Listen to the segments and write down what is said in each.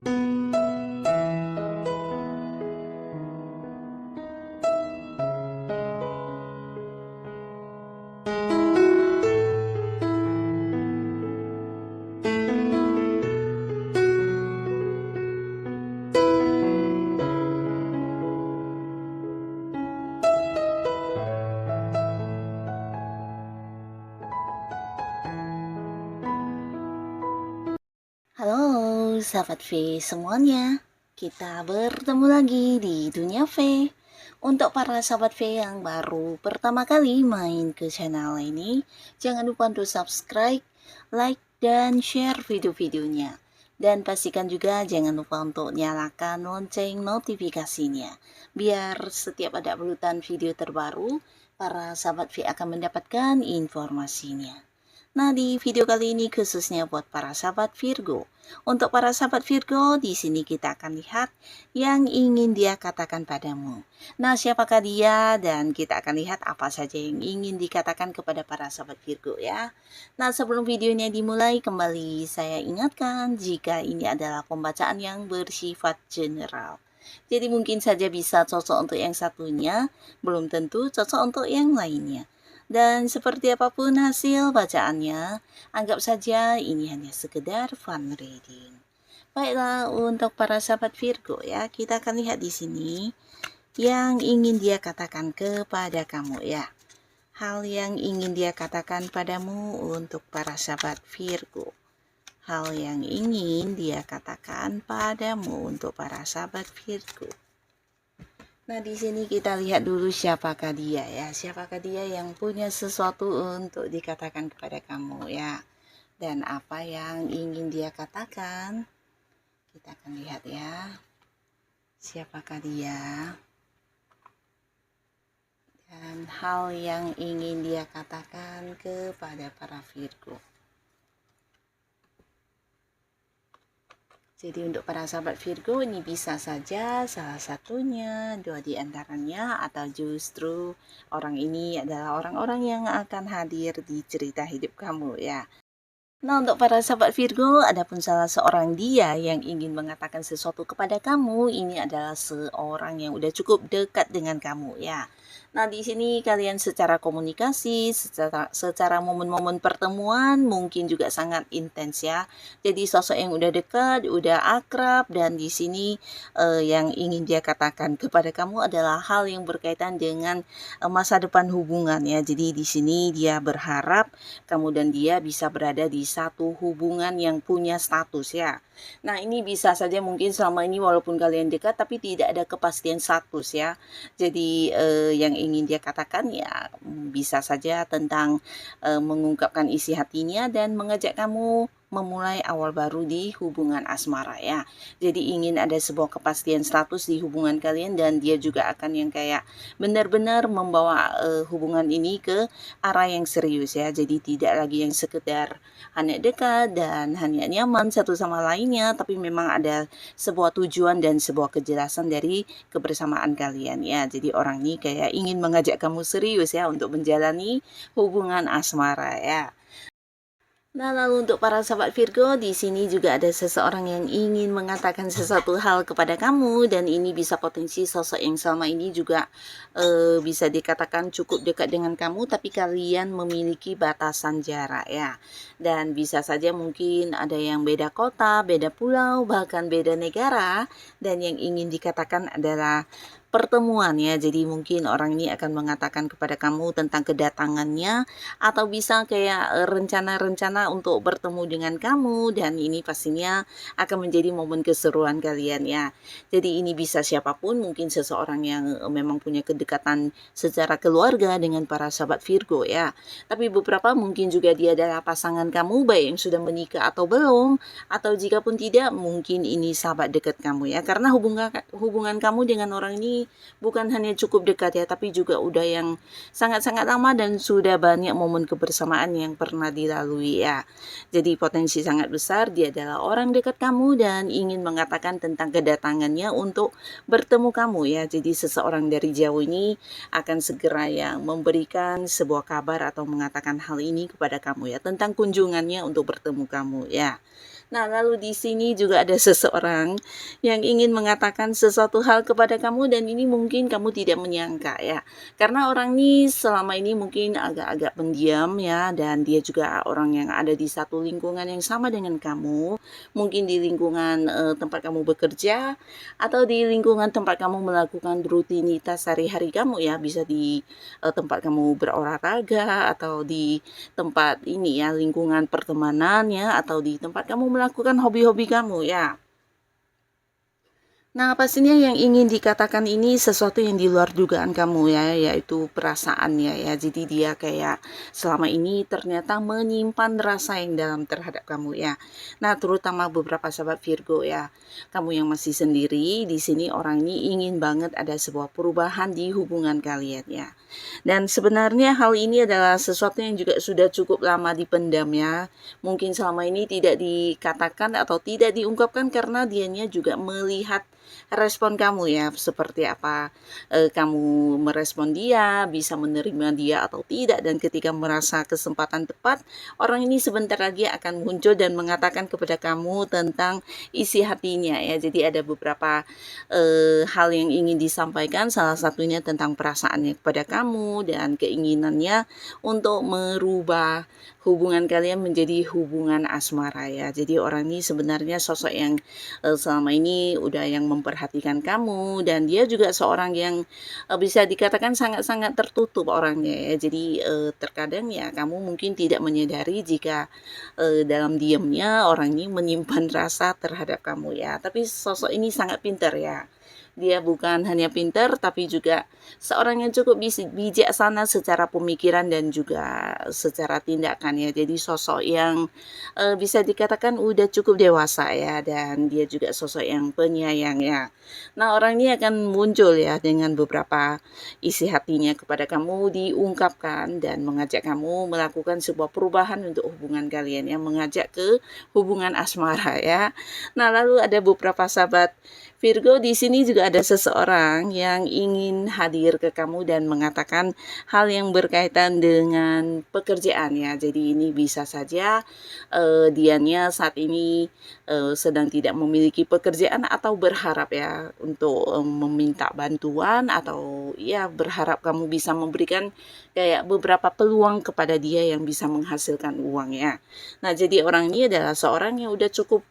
Halo sahabat V semuanya, kita bertemu lagi di Dunia V. Untuk para sahabat V yang baru pertama kali main ke channel ini, jangan lupa untuk subscribe, like, dan share video-videonya. Dan pastikan juga jangan lupa untuk nyalakan lonceng notifikasinya, biar setiap ada uploadan video terbaru, para sahabat V akan mendapatkan informasinya. Nah, di video kali ini khususnya buat para sahabat Virgo. Untuk para sahabat Virgo, di sini kita akan lihat yang ingin dia katakan padamu. Nah, siapakah dia? Dan kita akan lihat apa saja yang ingin dikatakan kepada para sahabat Virgo ya. Nah, sebelum videonya dimulai, kembali saya ingatkan jika ini adalah pembacaan yang bersifat general. Jadi mungkin saja bisa cocok untuk yang satunya, belum tentu cocok untuk yang lainnya. Dan seperti apapun hasil bacaannya, anggap saja ini hanya sekedar fun reading. Baiklah, untuk para sahabat Virgo ya, kita akan lihat di sini yang ingin dia katakan kepada kamu ya. Hal yang ingin dia katakan padamu untuk para sahabat Virgo. Hal yang ingin dia katakan padamu untuk para sahabat Virgo. Nah, di sini kita lihat dulu siapakah dia ya. Siapakah dia yang punya sesuatu untuk dikatakan kepada kamu ya. Dan apa yang ingin dia katakan? Kita akan lihat ya. Siapakah dia? Dan hal yang ingin dia katakan kepada para Virgo. Jadi untuk para sahabat Virgo ini bisa saja salah satunya, dua di antaranya, atau justru orang ini adalah orang-orang yang akan hadir di cerita hidup kamu ya. Nah, untuk para sahabat Virgo, adapun salah seorang dia yang ingin mengatakan sesuatu kepada kamu, ini adalah seorang yang udah cukup dekat dengan kamu ya. Nah, di sini kalian secara komunikasi, secara momen-momen pertemuan mungkin juga sangat intens ya. Jadi sosok yang udah dekat, udah akrab, dan di sini yang ingin dia katakan kepada kamu adalah hal yang berkaitan dengan masa depan hubungan ya. Jadi di sini dia berharap kamu dan dia bisa berada di satu hubungan yang punya status ya. Nah, ini bisa saja mungkin selama ini walaupun kalian dekat tapi tidak ada kepastian status ya. Jadi yang ingin dia katakan ya bisa saja tentang mengungkapkan isi hatinya dan mengajak kamu memulai awal baru di hubungan asmara ya. Jadi ingin ada sebuah kepastian status di hubungan kalian, dan dia juga akan yang kayak benar-benar membawa hubungan ini ke arah yang serius ya. Jadi tidak lagi yang sekedar hanya dekat dan hanya nyaman satu sama lainnya, tapi memang ada sebuah tujuan dan sebuah kejelasan dari kebersamaan kalian ya. Jadi orang ini kayak ingin mengajak kamu serius ya untuk menjalani hubungan asmara ya. Nah, lalu untuk para sahabat Virgo, di sini juga ada seseorang yang ingin mengatakan sesuatu hal kepada kamu, dan ini bisa potensi sosok yang selama ini juga bisa dikatakan cukup dekat dengan kamu, tapi kalian memiliki batasan jarak ya. Dan bisa saja mungkin ada yang beda kota, beda pulau, bahkan beda negara, dan yang ingin dikatakan adalah pertemuan ya. Jadi mungkin orang ini akan mengatakan kepada kamu tentang kedatangannya, atau bisa kayak rencana-rencana untuk bertemu dengan kamu, dan ini pastinya akan menjadi momen keseruan kalian ya. Jadi ini bisa siapapun, mungkin seseorang yang memang punya kedekatan secara keluarga dengan para sahabat Virgo ya. Tapi beberapa mungkin juga dia adalah pasangan kamu, baik yang sudah menikah atau belum, atau jika pun tidak mungkin ini sahabat dekat kamu ya. Karena hubungan kamu dengan orang ini bukan hanya cukup dekat ya, tapi juga udah yang sangat-sangat lama dan sudah banyak momen kebersamaan yang pernah dilalui ya. Jadi potensi sangat besar dia adalah orang dekat kamu dan ingin mengatakan tentang kedatangannya untuk bertemu kamu ya. Jadi seseorang dari jauh ini akan segera yang memberikan sebuah kabar atau mengatakan hal ini kepada kamu ya, tentang kunjungannya untuk bertemu kamu ya. Nah, lalu di sini juga ada seseorang yang ingin mengatakan sesuatu hal kepada kamu dan ini mungkin kamu tidak menyangka ya. Karena orang ini selama ini mungkin agak-agak pendiam ya dan dia juga orang yang ada di satu lingkungan yang sama dengan kamu. Mungkin di lingkungan tempat kamu bekerja atau di lingkungan tempat kamu melakukan rutinitas sehari-hari kamu ya. Bisa di tempat kamu berolahraga atau di tempat ini ya, lingkungan pertemanannya atau di tempat kamu melakukan hobi-hobi kamu ya. Nah, pastinya yang ingin dikatakan ini sesuatu yang di luar dugaan kamu ya, yaitu perasaannya ya. Jadi dia kayak selama ini ternyata menyimpan rasa yang dalam terhadap kamu ya. Nah, terutama beberapa sahabat Virgo ya. Kamu yang masih sendiri, di sini orang ini ingin banget ada sebuah perubahan di hubungan kalian ya. Dan sebenarnya hal ini adalah sesuatu yang juga sudah cukup lama dipendam ya. Mungkin selama ini tidak dikatakan atau tidak diungkapkan karena dianya juga melihat respon kamu ya, seperti apa kamu merespon dia, bisa menerima dia atau tidak, dan ketika merasa kesempatan tepat, orang ini sebentar lagi akan muncul dan mengatakan kepada kamu tentang isi hatinya ya. Jadi ada beberapa hal yang ingin disampaikan, salah satunya tentang perasaannya kepada kamu dan keinginannya untuk merubah hubungan kalian menjadi hubungan asmara ya. Jadi orang ini sebenarnya sosok yang selama ini udah yang memperhatikan kamu dan dia juga seorang yang bisa dikatakan sangat-sangat tertutup orangnya ya. Jadi terkadang ya kamu mungkin tidak menyadari jika dalam diamnya orang ini menyimpan rasa terhadap kamu ya. Tapi sosok ini sangat pintar ya. Dia bukan hanya pintar tapi juga seorang yang cukup bijaksana secara pemikiran dan juga secara tindakan ya. Jadi sosok yang bisa dikatakan udah cukup dewasa ya dan dia juga sosok yang penyayang ya. Nah, orang ini akan muncul ya dengan beberapa isi hatinya kepada kamu diungkapkan dan mengajak kamu melakukan sebuah perubahan untuk hubungan kalian yang mengajak ke hubungan asmara ya. Nah, lalu ada beberapa sahabat Virgo di sini juga ada seseorang yang ingin hadir ke kamu dan mengatakan hal yang berkaitan dengan pekerjaan ya. Jadi ini bisa saja dianya saat ini sedang tidak memiliki pekerjaan atau berharap ya untuk meminta bantuan atau ya berharap kamu bisa memberikan kayak beberapa peluang kepada dia yang bisa menghasilkan uang ya. Nah, jadi orang ini adalah seorang yang udah cukup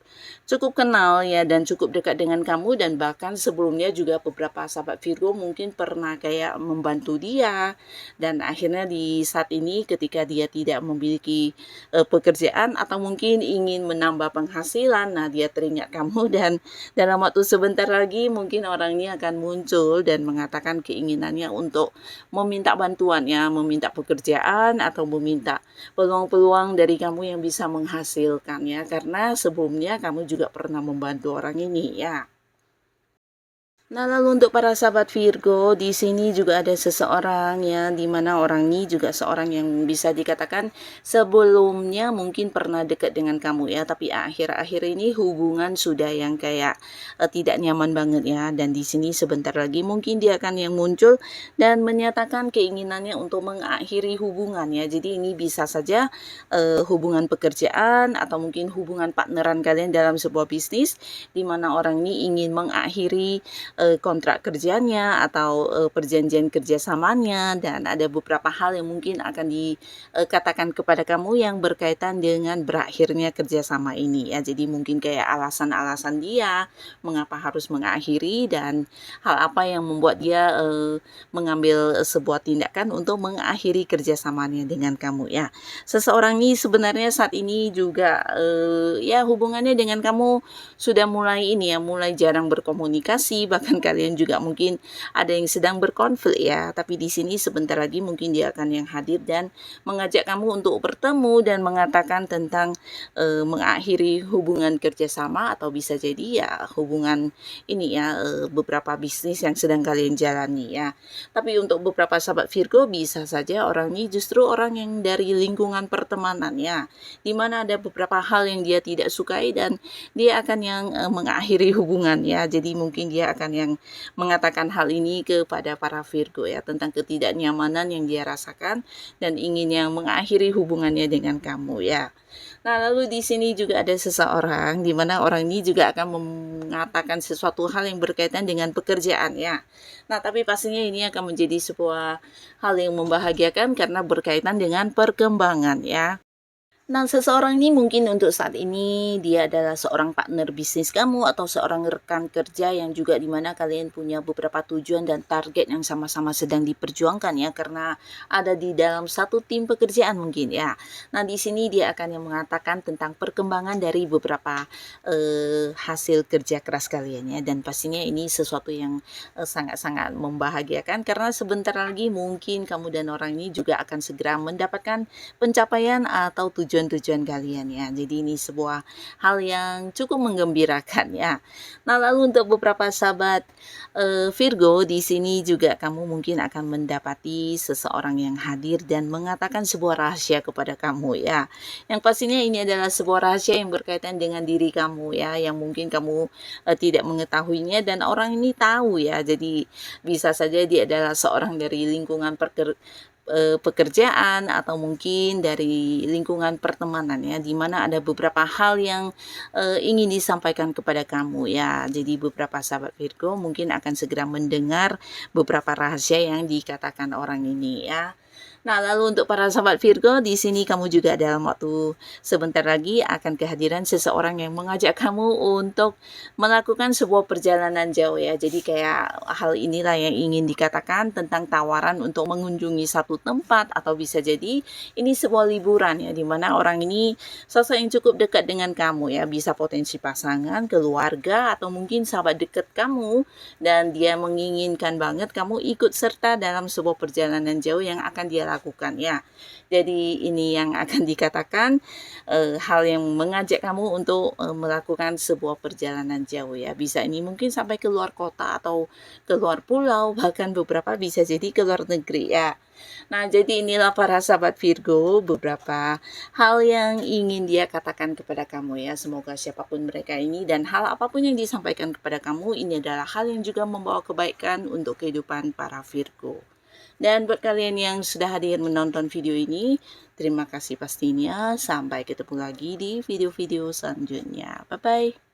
kenal ya dan cukup dekat dengan kamu dan bahkan sebelumnya juga beberapa sahabat Virgo mungkin pernah kayak membantu dia dan akhirnya di saat ini ketika dia tidak memiliki pekerjaan atau mungkin ingin menambah penghasilan, nah dia teringat kamu dan dalam waktu sebentar lagi mungkin orang ini akan muncul dan mengatakan keinginannya untuk meminta bantuan ya, meminta pekerjaan atau meminta peluang-peluang dari kamu yang bisa menghasilkan ya, karena sebelumnya kamu juga pernah membantu orang ini ya. Nah, lalu untuk para sahabat Virgo, di sini juga ada seseorang ya, di mana orang ini juga seorang yang bisa dikatakan sebelumnya mungkin pernah dekat dengan kamu ya, tapi akhir-akhir ini hubungan sudah yang kayak tidak nyaman banget ya. Dan di sini sebentar lagi mungkin dia akan yang muncul dan menyatakan keinginannya untuk mengakhiri hubungan ya. Jadi ini bisa saja hubungan pekerjaan atau mungkin hubungan partneran kalian dalam sebuah bisnis, di mana orang ini ingin mengakhiri kontrak kerjanya atau perjanjian kerjasamanya dan ada beberapa hal yang mungkin akan dikatakan kepada kamu yang berkaitan dengan berakhirnya kerjasama ini ya. Jadi mungkin kayak alasan-alasan dia mengapa harus mengakhiri dan hal apa yang membuat dia mengambil sebuah tindakan untuk mengakhiri kerjasamanya dengan kamu ya. Seseorang ini sebenarnya saat ini juga ya hubungannya dengan kamu sudah mulai ini ya, mulai jarang berkomunikasi, bahkan kalian juga mungkin ada yang sedang berkonflik ya, tapi di sini sebentar lagi mungkin dia akan yang hadir dan mengajak kamu untuk bertemu dan mengatakan tentang mengakhiri hubungan kerjasama atau bisa jadi ya hubungan ini ya beberapa bisnis yang sedang kalian jalani ya. Tapi untuk beberapa sahabat Virgo bisa saja orang ini justru orang yang dari lingkungan pertemanan ya, dimana ada beberapa hal yang dia tidak sukai dan dia akan yang mengakhiri hubungan ya. Jadi mungkin dia akan yang mengatakan hal ini kepada para Virgo ya, tentang ketidaknyamanan yang dia rasakan dan ingin yang mengakhiri hubungannya dengan kamu ya. Nah, lalu di sini juga ada seseorang di mana orang ini juga akan mengatakan sesuatu hal yang berkaitan dengan pekerjaan ya. Nah, tapi pastinya ini akan menjadi sebuah hal yang membahagiakan karena berkaitan dengan perkembangan ya. Nah, seseorang ini mungkin untuk saat ini dia adalah seorang partner bisnis kamu atau seorang rekan kerja yang juga di mana kalian punya beberapa tujuan dan target yang sama-sama sedang diperjuangkan ya, karena ada di dalam satu tim pekerjaan mungkin ya. Nah, di sini dia akan yang mengatakan tentang perkembangan dari beberapa hasil kerja keras kalian ya, dan pastinya ini sesuatu yang sangat-sangat membahagiakan karena sebentar lagi mungkin kamu dan orang ini juga akan segera mendapatkan pencapaian atau tujuan-tujuan kalian ya. Jadi ini sebuah hal yang cukup menggembirakan ya. Nah, lalu untuk beberapa sahabat Virgo di sini juga kamu mungkin akan mendapati seseorang yang hadir dan mengatakan sebuah rahasia kepada kamu ya. Yang pastinya ini adalah sebuah rahasia yang berkaitan dengan diri kamu ya, yang mungkin kamu tidak mengetahuinya dan orang ini tahu ya. Jadi bisa saja dia adalah seorang dari lingkungan pekerjaan atau mungkin dari lingkungan pertemanan ya, di mana ada beberapa hal yang ingin disampaikan kepada kamu ya. Jadi beberapa sahabat Virgo mungkin akan segera mendengar beberapa rahasia yang dikatakan orang ini ya. Nah, lalu untuk para sahabat Virgo, di sini kamu juga dalam waktu sebentar lagi akan kehadiran seseorang yang mengajak kamu untuk melakukan sebuah perjalanan jauh ya. Jadi kayak hal inilah yang ingin dikatakan tentang tawaran untuk mengunjungi satu tempat atau bisa jadi ini sebuah liburan ya, di mana orang ini sosok yang cukup dekat dengan kamu ya, bisa potensi pasangan, keluarga atau mungkin sahabat dekat kamu, dan dia menginginkan banget kamu ikut serta dalam sebuah perjalanan jauh yang akan dia lakukan ya. Jadi ini yang akan dikatakan hal yang mengajak kamu untuk melakukan sebuah perjalanan jauh ya. Bisa ini mungkin sampai ke luar kota atau ke luar pulau, bahkan beberapa bisa jadi ke luar negeri ya. Nah, jadi inilah para sahabat Virgo beberapa hal yang ingin dia katakan kepada kamu ya. Semoga siapapun mereka ini dan hal apapun yang disampaikan kepada kamu ini adalah hal yang juga membawa kebaikan untuk kehidupan para Virgo. Dan buat kalian yang sudah hadir menonton video ini, terima kasih pastinya. Sampai ketemu lagi di video-video selanjutnya. Bye-bye.